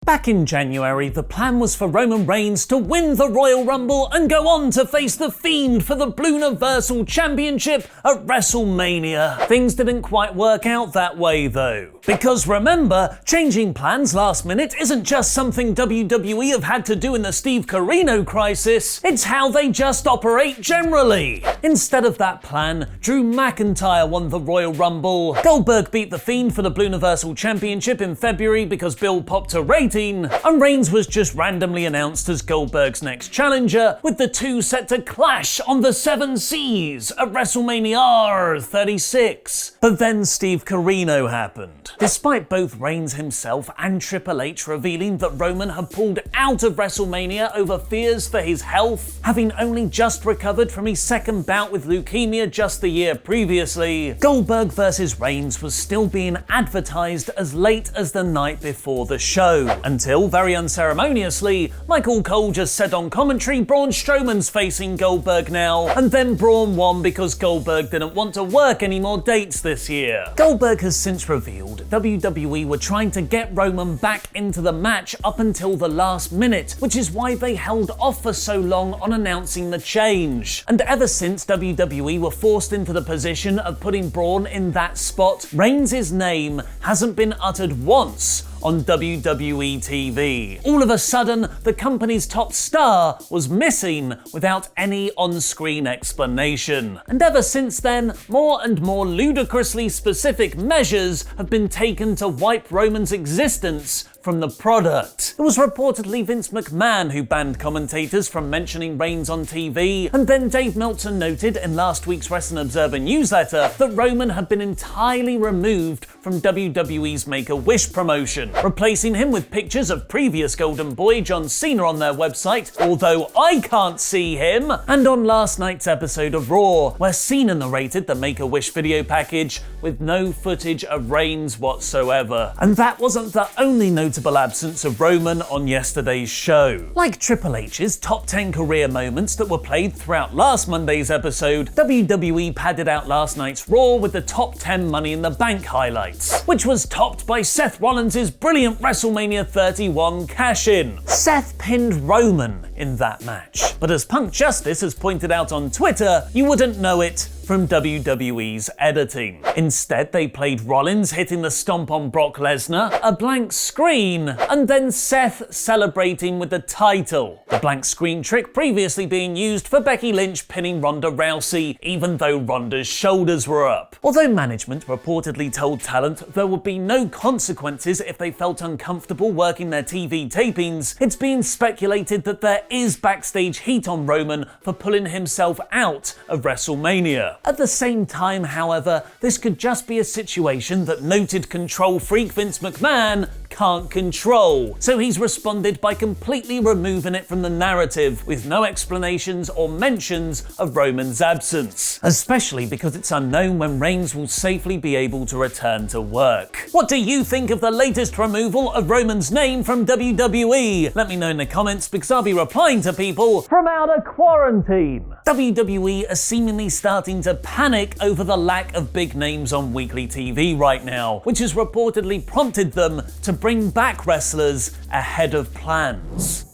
Back in January, the plan was for Roman Reigns to win the Royal Rumble and go on to face The Fiend for the Blue Universal Championship at WrestleMania. Things didn't quite work out that way though. Because remember, changing plans last minute isn't just something WWE have had to do in the Steve Corino crisis, it's how they just operate generally. Instead of that plan, Drew McIntyre won the Royal Rumble, Goldberg beat The Fiend for the Blue Universal Championship in February because Bill popped a rating, and Reigns was just randomly announced as Goldberg's next challenger, with the two set to clash on the 7 Seas at WrestleMania 36. But then Steve Corino happened. Despite both Reigns himself and Triple H revealing that Roman had pulled out of WrestleMania over fears for his health, having only just recovered from his second bout with leukemia just the year previously, Goldberg vs Reigns was still being advertised as late as the night before the show. Until, very unceremoniously, Michael Cole just said on commentary Braun Strowman's facing Goldberg now, and then Braun won because Goldberg didn't want to work any more dates this year. Goldberg has since revealed WWE were trying to get Roman back into the match up until the last minute, which is why they held off for so long on announcing the change. And ever since WWE were forced into the position of putting Braun in that spot, Reigns' name hasn't been uttered once on WWE TV. All of a sudden, the company's top star was missing without any on-screen explanation. And ever since then, more and more ludicrously specific measures have been taken to wipe Roman's existence from the product. It was reportedly Vince McMahon who banned commentators from mentioning Reigns on TV, and then Dave Meltzer noted in last week's Wrestling Observer newsletter that Roman had been entirely removed from WWE's Make-A-Wish promotion, replacing him with pictures of previous Golden Boy John Cena on their website, although I can't see him, and on last night's episode of Raw, where Cena narrated the Make-A-Wish video package with no footage of Reigns whatsoever. And that wasn't the only notable absence of Roman on yesterday's show. Like Triple H's top 10 career moments that were played throughout last Monday's episode, WWE padded out last night's Raw with the top 10 Money in the Bank highlights, which was topped by Seth Rollins' brilliant WrestleMania 31 cash-in. Seth pinned Roman in that match. But as Punk Justice has pointed out on Twitter, you wouldn't know it from WWE's editing. Instead, they played Rollins hitting the stomp on Brock Lesnar, a blank screen, and then Seth celebrating with the title. The blank screen trick previously being used for Becky Lynch pinning Ronda Rousey, even though Ronda's shoulders were up. Although management reportedly told talent there would be no consequences if they felt uncomfortable working their TV tapings, it's being speculated that there is backstage heat on Roman for pulling himself out of WrestleMania. At the same time, however, this could just be a situation that noted control freak Vince McMahon can't control, so he's responded by completely removing it from the narrative with no explanations or mentions of Roman's absence, especially because it's unknown when Reigns will safely be able to return to work. What do you think of the latest removal of Roman's name from WWE? Let me know in the comments because I'll be replying to people from out of quarantine. WWE are seemingly starting to panic over the lack of big names on weekly TV right now, which has reportedly prompted them to bring back wrestlers ahead of plans.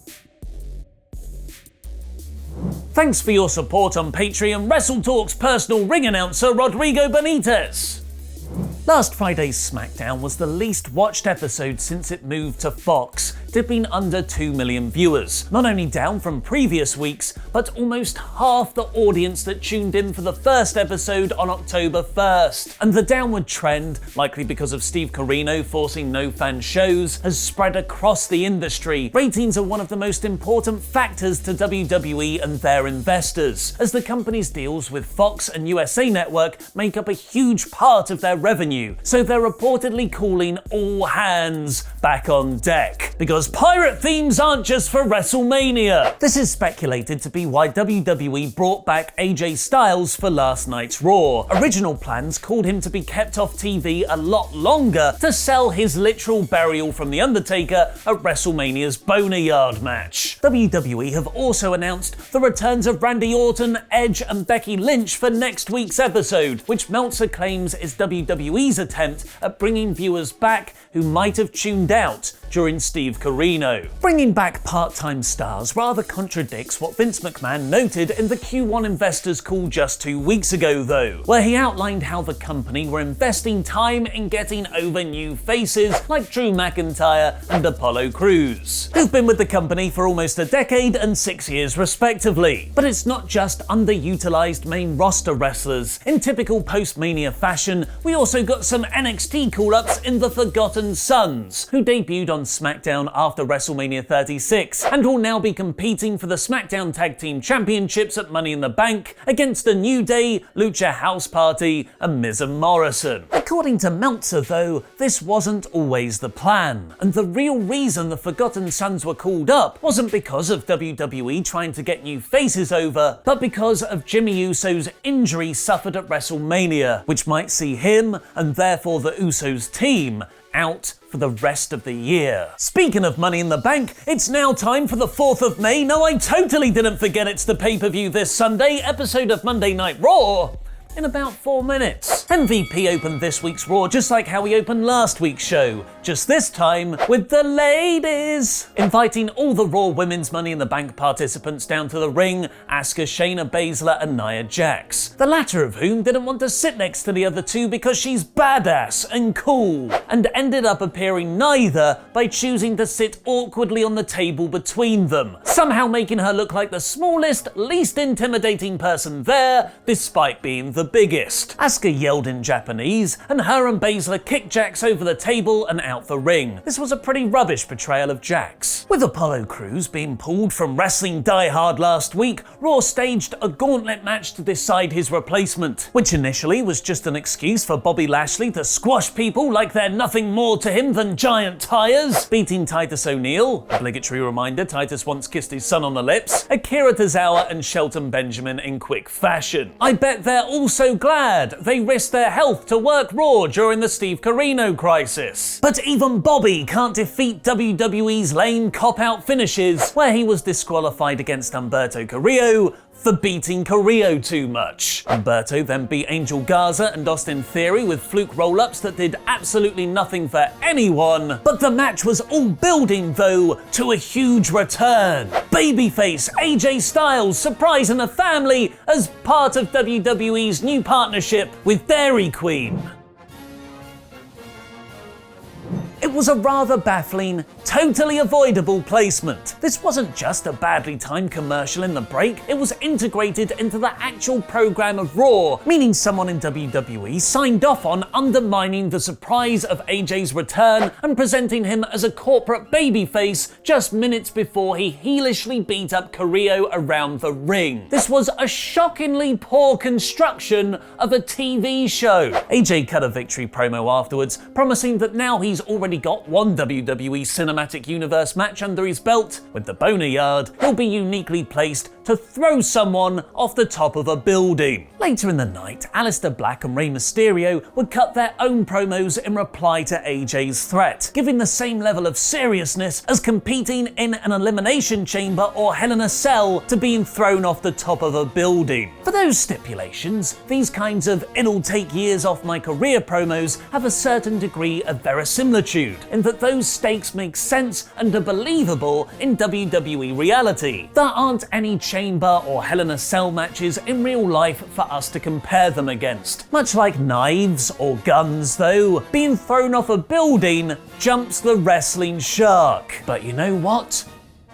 Thanks for your support on Patreon, WrestleTalk's personal ring announcer Rodrigo Benitez. Last Friday's SmackDown was the least watched episode since it moved to Fox, dipping under 2 million viewers. Not only down from previous weeks, but almost half the audience that tuned in for the first episode on October 1st. And the downward trend, likely because of Steve Corino forcing no-fan shows, has spread across the industry. Ratings are one of the most important factors to WWE and their investors, as the company's deals with Fox and USA Network make up a huge part of their revenue. So they're reportedly calling all hands back on deck, because pirate themes aren't just for WrestleMania. This is speculated to be why WWE brought back AJ Styles for last night's Raw. Original plans called him to be kept off TV a lot longer to sell his literal burial from The Undertaker at WrestleMania's Boneyard match. WWE have also announced the returns of Randy Orton, Edge, and Becky Lynch for next week's episode, which Meltzer claims is WWE's attempt at bringing viewers back who might have tuned out during Steve Corino. Bringing back part-time stars rather contradicts what Vince McMahon noted in the Q1 investors call just 2 weeks ago though, where he outlined how the company were investing time in getting over new faces like Drew McIntyre and Apollo Crews, who've been with the company for almost a decade and 6 years respectively. But it's not just underutilized main roster wrestlers. In typical post-Mania fashion, we also got some NXT call-ups in the Forgotten Sons, who debuted on SmackDown after WrestleMania 36 and will now be competing for the SmackDown Tag Team Championships at Money in the Bank against the New Day, Lucha House Party, and Miz and Morrison. According to Meltzer though, this wasn't always the plan, and the real reason the Forgotten Sons were called up wasn't because of WWE trying to get new faces over, but because of Jimmy Uso's injury suffered at WrestleMania, which might see him, and therefore the Usos team, out for the rest of the year. Speaking of Money in the Bank, it's now time for the 4th of May. No, I totally didn't forget it's the pay-per-view this Sunday, episode of Monday Night Raw in about 4 minutes. MVP opened this week's Raw just like how he opened last week's show, just this time with the ladies, inviting all the Raw Women's Money in the Bank participants down to the ring, Asuka, Shayna Baszler and Nia Jax, the latter of whom didn't want to sit next to the other two because she's badass and cool, and ended up appearing neither by choosing to sit awkwardly on the table between them, somehow making her look like the smallest, least intimidating person there, despite being the biggest. Asuka yelled in Japanese, and her and Baszler kicked Jax over the table and out the ring. This was a pretty rubbish portrayal of Jax. With Apollo Crews being pulled from Wrestling Die Hard last week, Raw staged a gauntlet match to decide his replacement, which initially was just an excuse for Bobby Lashley to squash people like they're nothing more to him than giant tires, beating Titus O'Neil, obligatory reminder Titus once kissed his son on the lips, Akira Tozawa and Shelton Benjamin in quick fashion. I bet they're also glad they risked their health to work Raw during the Steve Corino crisis. But even Bobby can't defeat WWE's lame cop-out finishes, where he was disqualified against Humberto Carrillo for beating Carrillo too much. Humberto then beat Angel Garza and Austin Theory with fluke roll-ups that did absolutely nothing for anyone, but the match was all building though to a huge return. Babyface AJ Styles surprising the family as part of WWE's new partnership with Dairy Queen. It was a rather baffling, totally avoidable placement. This wasn't just a badly timed commercial in the break, it was integrated into the actual program of Raw, meaning someone in WWE signed off on undermining the surprise of AJ's return and presenting him as a corporate babyface just minutes before he heelishly beat up Carrillo around the ring. This was a shockingly poor construction of a TV show. AJ cut a victory promo afterwards, promising that now he's already got one WWE Cinematic Universe match under his belt. With the Boneyard, he'll be uniquely placed to throw someone off the top of a building. Later in the night, Aleister Black and Rey Mysterio would cut their own promos in reply to AJ's threat, giving the same level of seriousness as competing in an Elimination Chamber or Hell in a Cell to being thrown off the top of a building. For those stipulations, these kinds of "it'll take years off my career" promos have a certain degree of verisimilitude, in that those stakes make sense and are believable in WWE reality. There aren't any Chamber or Hell in a Cell matches in real life for us to compare them against. Much like knives or guns though, being thrown off a building jumps the wrestling shark. But you know what?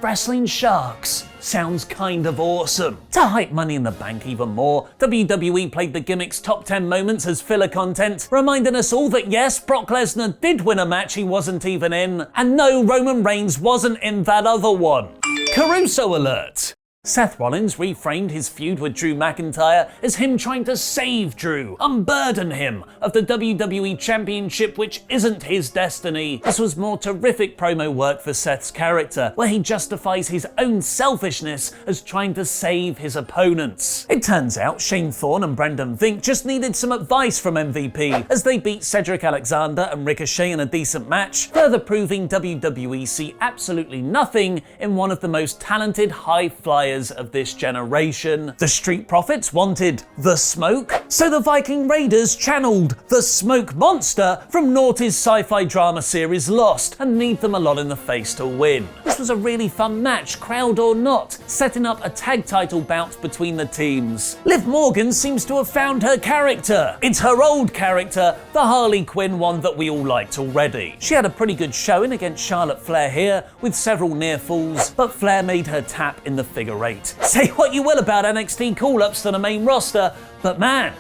Wrestling sharks sounds kind of awesome. To hype Money in the Bank even more, WWE played the gimmick's top 10 moments as filler content, reminding us all that yes, Brock Lesnar did win a match he wasn't even in, and no, Roman Reigns wasn't in that other one. Caruso alert! Seth Rollins reframed his feud with Drew McIntyre as him trying to save Drew, unburden him of the WWE Championship which isn't his destiny. This was more terrific promo work for Seth's character, where he justifies his own selfishness as trying to save his opponents. It turns out Shane Thorne and Brendan Vink just needed some advice from MVP as they beat Cedric Alexander and Ricochet in a decent match, further proving WWE see absolutely nothing in one of the most talented high flyers players of this generation. The Street Profits wanted the smoke, so the Viking Raiders channeled the smoke monster from Naughty's sci-fi drama series Lost and kneed them a lot in the face to win. This was a really fun match, crowd or not, setting up a tag title bout between the teams. Liv Morgan seems to have found her character. It's her old character, the Harley Quinn one that we all liked already. She had a pretty good showing against Charlotte Flair here, with several near falls, but Flair made her tap in the figure eight. Say what you will about NXT call-ups to the main roster, but man,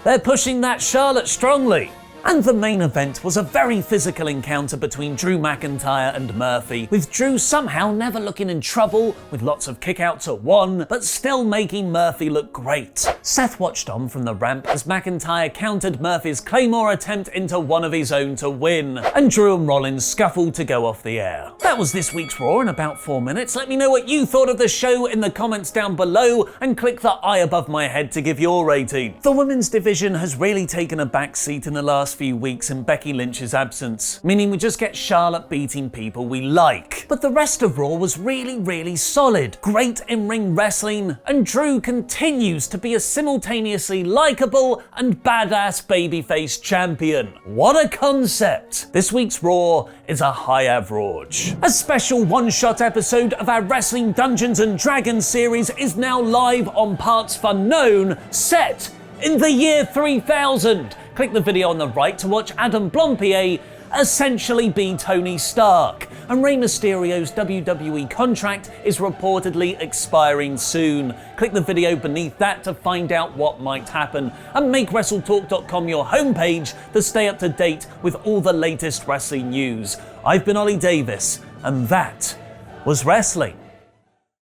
they're pushing that Charlotte strongly. And the main event was a very physical encounter between Drew McIntyre and Murphy, with Drew somehow never looking in trouble, with lots of kickouts at one, but still making Murphy look great. Seth watched on from the ramp as McIntyre countered Murphy's Claymore attempt into one of his own to win, and Drew and Rollins scuffled to go off the air. That was this week's Raw in about 4 minutes. Let me know what you thought of the show in the comments down below, and click the eye above my head to give your rating. The women's division has really taken a backseat in the last few weeks in Becky Lynch's absence, meaning we just get Charlotte beating people we like. But the rest of Raw was really solid. Great in-ring wrestling, and Drew continues to be a simultaneously likable and badass babyface champion. What a concept! This week's Raw is a high average. A special one-shot episode of our Wrestling Dungeons & Dragons series is now live on Parts Unknown, set in the year 3000. Click the video on the right to watch Adam Blampied essentially be Tony Stark, and Rey Mysterio's WWE contract is reportedly expiring soon. Click the video beneath that to find out what might happen, and make WrestleTalk.com your homepage to stay up to date with all the latest wrestling news. I've been Ollie Davis, and that was wrestling.